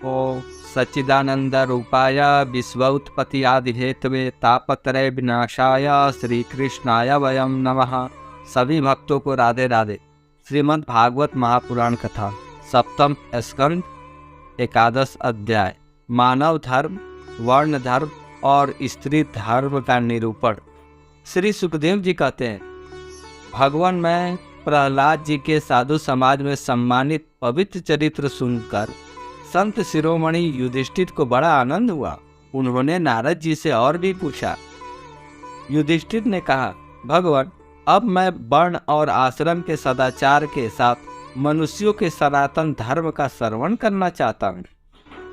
ओम सच्चिदानंद रूपाय विश्वोत्पत्त्यादिहेतवे तापत्रय विनाशाय श्री कृष्णाय वयम नमः। सभी भक्तों को राधे राधे। श्रीमद् भागवत महापुराण कथा सप्तम स्कंद एकादश अध्याय मानव धर्म, वर्ण धर्म और स्त्री धर्म का निरूपण। श्री सुखदेव जी कहते हैं, भगवान मैं प्रहलाद जी के साधु समाज में सम्मानित पवित्र चरित्र सुनकर संत शिरोमणि युधिष्ठिर को बड़ा आनंद हुआ। उन्होंने नारद जी से और भी पूछा। युधिष्ठिर ने कहा, भगवान अब मैं वर्ण और आश्रम के सदाचार के साथ मनुष्यों के सनातन धर्म का श्रवण करना चाहता हूँ,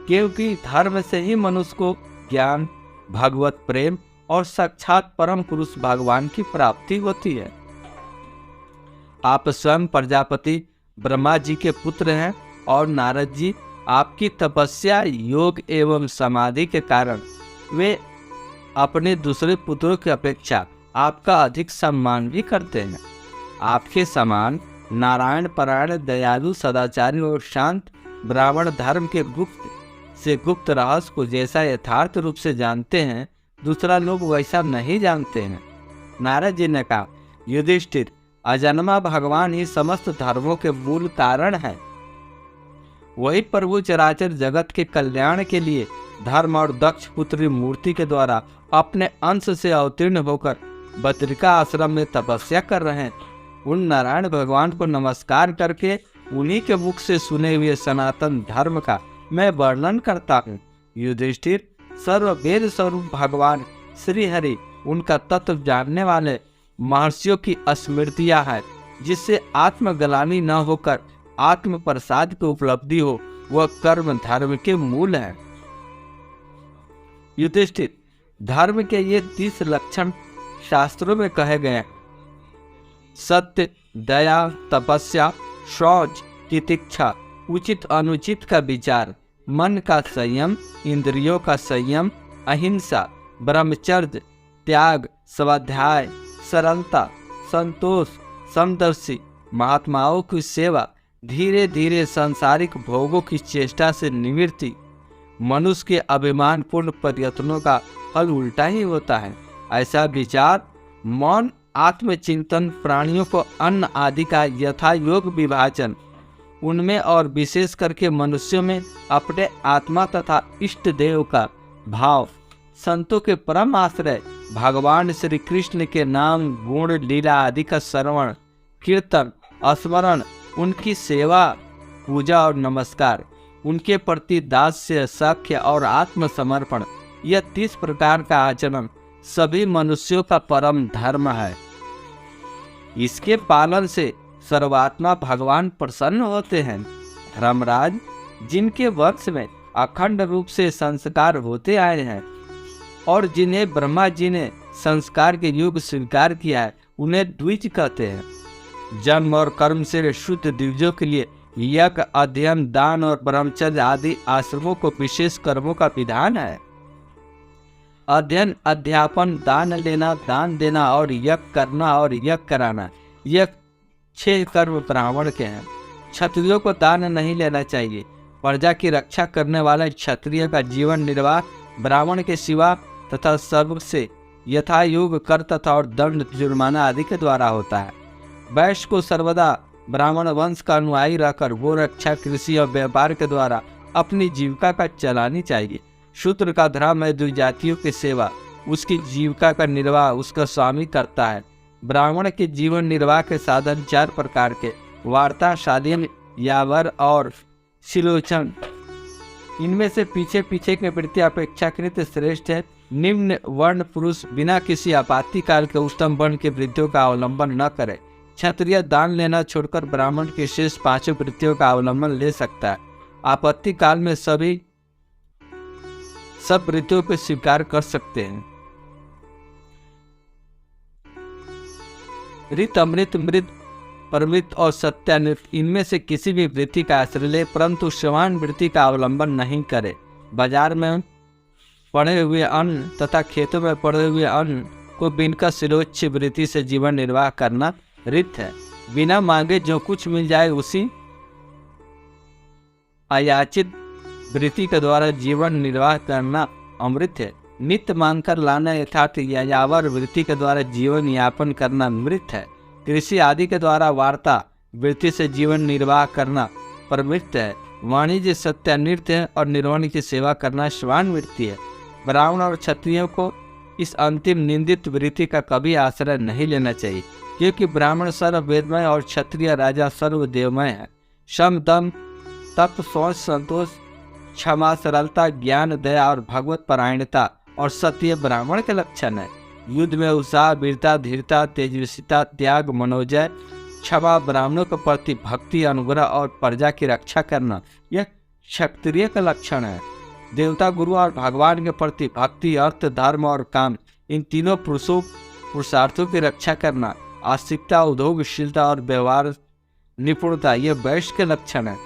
क्योंकि धर्म से ही मनुष्य को ज्ञान, भगवत प्रेम और साक्षात परम पुरुष भगवान की प्राप्ति होती है। आप स्वयं प्रजापति ब्रह्मा जी के पुत्र हैं और नारद जी आपकी तपस्या, योग एवं समाधि के कारण वे अपने दूसरे पुत्रों की अपेक्षा आपका अधिक सम्मान भी करते हैं। आपके समान नारायण परायण, दयालु, सदाचारी और शांत ब्राह्मण धर्म के गुप्त से गुप्त रहस्य को जैसा यथार्थ रूप से जानते हैं, दूसरा लोग वैसा नहीं जानते हैं। नारद जी ने कहा, युधिष्ठिर अजन्मा भगवान ही समस्त धर्मों के मूल कारण है। वही प्रभु चराचर जगत के कल्याण के लिए धर्म और दक्ष पुत्री मूर्ति के द्वारा अपने अंश से अवतीर्ण होकर बद्रिका आश्रम में तपस्या कर रहे हैं। उन नारायण भगवान को नमस्कार करके उन्हीं के मुख से सुने हुए सनातन धर्म का मैं वर्णन करता हूँ। युधिष्ठिर सर्ववेद स्वरूप भगवान श्री हरि उनका तत्व जानने वाले महर्षियों की स्मृतियाँ है, जिससे आत्मग्लानि न होकर आत्म प्रसाद की उपलब्धि हो, वह कर्म धर्म के मूल है। युधिष्ठिर धर्म के ये 30 लक्षण शास्त्रों में कहे गए हैं। सत्य, दया, तपस्या, शौच, तितिक्षा, उचित अनुचित का विचार, मन का संयम, इंद्रियों का संयम, अहिंसा, ब्रह्मचर्य, त्याग, स्वाध्याय, सरलता, संतोष, समदर्शी, महात्माओं की सेवा, धीरे धीरे सांसारिक भोगों की चेष्टा से निवृत्ति। मनुष्य के अभिमानपूर्ण प्रयत्नों का फल उल्टा ही होता है। ऐसा विचार, मौन, आत्मचिंतन, प्राणियों को अन्न आदि का यथा योग विभाजन, उनमें और विशेष करके मनुष्यों में अपने आत्मा तथा इष्ट देव का भाव, संतों के परम आश्रय भगवान श्री कृष्ण के नाम, गुण, लीला आदि का श्रवण, कीर्तन, स्मरण, उनकी सेवा, पूजा और नमस्कार, उनके प्रति दास्य, सख्य और आत्मसमर्पण, यह 30 प्रकार का आचरण सभी मनुष्यों का परम धर्म है। इसके पालन से सर्वात्मा भगवान प्रसन्न होते हैं। धर्मराज, जिनके वंश में अखंड रूप से संस्कार होते आए हैं और जिन्हें ब्रह्मा जी ने संस्कार के युग स्वीकार किया है, उन्हें द्विज कहते हैं। जन्म और कर्म से शुद्ध द्विजों के लिए यज्ञ, अध्ययन, दान और ब्रह्मचर्य आदि आश्रमों को विशेष कर्मों का विधान है। अध्ययन, अध्यापन, दान लेना, दान देना और यज्ञ करना और यज्ञ कराना, यह 6 कर्म ब्राह्मण के हैं। क्षत्रियों को दान नहीं लेना चाहिए। प्रजा की रक्षा करने वाले क्षत्रिय का जीवन निर्वाह ब्राह्मण के सिवा तथा सबसे यथा योग कर तथा और दंड, जुर्माना आदि के द्वारा होता है। वैश्य को सर्वदा ब्राह्मण वंश का अनुयायी रहकर वो रक्षा, कृषि और व्यापार के द्वारा अपनी जीविका का चलानी चाहिए। शूद्र का धर्म है द्विजातियों की सेवा, उसकी जीविका का निर्वाह उसका स्वामी करता है। ब्राह्मण के जीवन निर्वाह के साधन 4 प्रकार के वार्ता, शालीन, यावर और शिलोचन। इनमें से पीछे पीछे की वृत्ति अपेक्षाकृत श्रेष्ठ है। निम्न वर्ण पुरुष बिना किसी आपत्ति काल के उत्तम वर्ण के वृत्तियों का अवलंबन न करे। क्षत्रिय दान लेना छोड़कर ब्राह्मण के शेष 5 वृत्तियों का अवलंबन ले सकता है। आपत्ति काल में सब वृत्तियों को स्वीकार कर सकते हैं। ऋत, अमृत, मृत, परमृत और सत्यानृत, इनमें से किसी भी वृत्ति का आश्रय ले, परंतु समान वृत्ति का अवलंबन नहीं करे। बाजार में पड़े हुए अन्न तथा खेतों में पड़े हुए अन्न को बिनकर शिरोच्छ वृत्ति से जीवन निर्वाह करना रित है। बिना मांगे जो कुछ मिल जाए उसी अयाचित वृत्ति के द्वारा जीवन निर्वाह करना अमृत है। नित्य मानकर लाना यथार्थ यायावर वृत्ति के द्वारा जीवन यापन करना मृत है। कृषि आदि के द्वारा वार्ता वृत्ति से जीवन निर्वाह करना परमृत है। वाणिज्य सत्य नृत्य है और निर्वाण की सेवा करना श्वान वृत्ति है। ब्राह्मण और क्षत्रियों को इस अंतिम निंदित वृत्ति का कभी आश्रय नहीं लेना चाहिए, क्योंकि ब्राह्मण सर्व वेदमय और क्षत्रिय राजा सर्व देवमय है। शम दम तप सोच संतोष क्षमा सरलता ज्ञान दया और भगवत परायणता और सत्य ब्राह्मण के लक्षण है। युद्ध में उत्साह वीरता धीरता तेजस्विता त्याग मनोजय क्षमा ब्राह्मणों के प्रति भक्ति अनुग्रह और प्रजा की रक्षा करना यह क्षत्रिय का लक्षण है। देवता गुरु और भगवान के प्रति भक्ति अर्थ धर्म और काम इन तीनों पुरुषार्थों की रक्षा करना आस्तिकता उद्योगशीलता और व्यवहार निपुणता ये वैश्य के लक्षण है।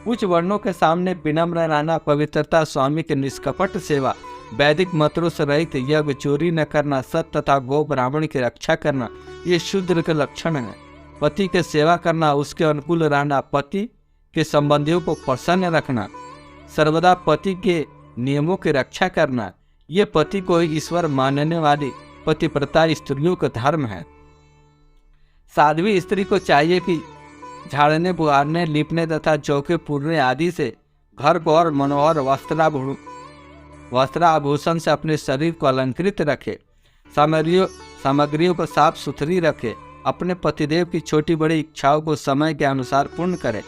उच्च वर्णों के सामने विनम्र रहना पवित्रता स्वामी की निष्कपट सेवा वैदिक मंत्रों से रहित यज्ञ चोरी न करना सत्य तथा गो ब्राह्मण की रक्षा करना ये शूद्र के लक्षण है। पति के सेवा करना उसके अनुकूल रहना पति के संबंधियों को प्रसन्न रखना सर्वदा पति के नियमों की रक्षा करना ये पति को ईश्वर मानने वाली पतिव्रता स्त्रियों का धर्म है। साध्वी स्त्री को चाहिए कि झाड़ने बुहारने लिपने तथा चौके पूरने आदि से घर को और मनोहर वस्त्राभूषण से अपने शरीर को अलंकृत रखे। सामग्रियों को साफ सुथरी रखे। अपने पतिदेव की छोटी बड़ी इच्छाओं को समय के अनुसार पूर्ण करे।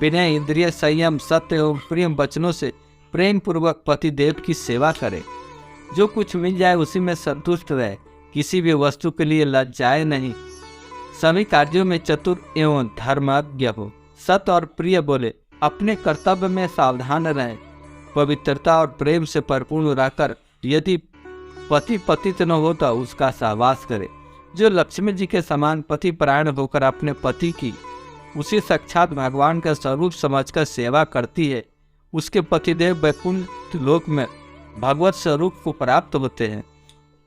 विनय इंद्रिय संयम सत्य एवं प्रेम वचनों से प्रेम पूर्वक पतिदेव की सेवा करे। जो कुछ मिल जाए उसी में संतुष्ट रहे। किसी भी वस्तु के लिए लज्जाए नहीं। सभी कार्यों में चतुर एवं धर्मज्ञ हो। सत्य और प्रिय बोले। अपने कर्तव्य में सावधान रहे। पवित्रता और प्रेम से परिपूर्ण रहकर यदि पति पतित न हो तो उसका सहवास करे। जो लक्ष्मी जी के समान पति परायण होकर अपने पति की उसी साक्षात भगवान का स्वरूप समझकर सेवा करती है उसके पतिदेव वैकुंठ लोक में भगवत स्वरूप को प्राप्त होते हैं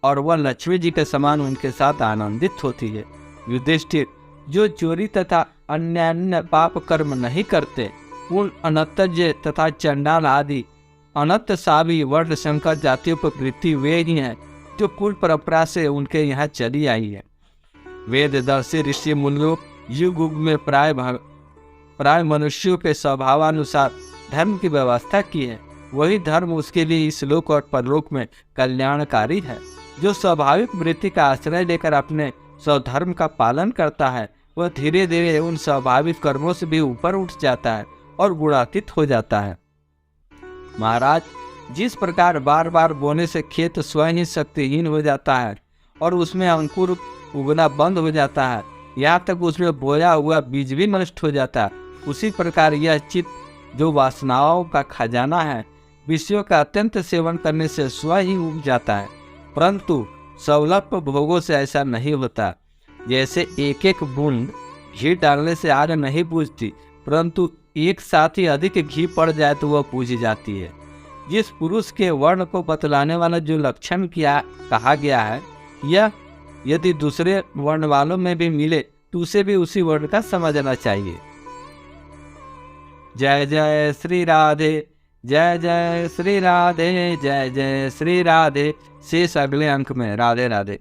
और वह लक्ष्मी जी के समान उनके साथ आनंदित होती है। युधिष्ठिर जो चोरी तथा अन्य पाप कर्म नहीं करते उन अनंतज्ञ तथा चंडाल आदि अनंत सावी वर्ण शंकर जातियों पर वृत्ति वे ही हैं जो कुल परंपरा से उनके यहाँ चली आई है। वेददर्शी ऋषि मुनियों युग युग में प्राय मनुष्यों के स्वभावानुसार धर्म की व्यवस्था की है। वही धर्म उसके लिए इस लोक और परलोक में कल्याणकारी है। जो स्वाभाविक वृत्ति का आश्रय लेकर अपने स्वधर्म का पालन करता है वह धीरे धीरे उन स्वाभाविक कर्मों से भी ऊपर उठ जाता है और गुणातीत हो जाता है। महाराज, जिस प्रकार बार बार बोने से खेत स्वयं ही शक्तिहीन हो जाता है और उसमें अंकुर उगना बंद हो जाता है, यहाँ तक उसमें बोया हुआ बीज भी नष्ट हो जाता है, उसी प्रकार यह चित्त जो वासनाओं का खजाना है विषयों का अत्यंत सेवन करने से स्वयं ही उग जाता है। परंतु सवलभ भोगों से ऐसा नहीं होता। जैसे एक एक बूंद घी डालने से आग नहीं बुझती, परंतु एक साथ ही अधिक घी पड़ जाए तो वह बुझ जाती है। जिस पुरुष के वर्ण को बतलाने वाला जो लक्षण कहा गया है यह यदि दूसरे वर्ण वालों में भी मिले तो उसे भी उसी वर्ण का समझना चाहिए। जय जय श्री राधे, जय जय श्री राधे, जय जय श्री राधे। शेष अगले अंक में। राधे राधे।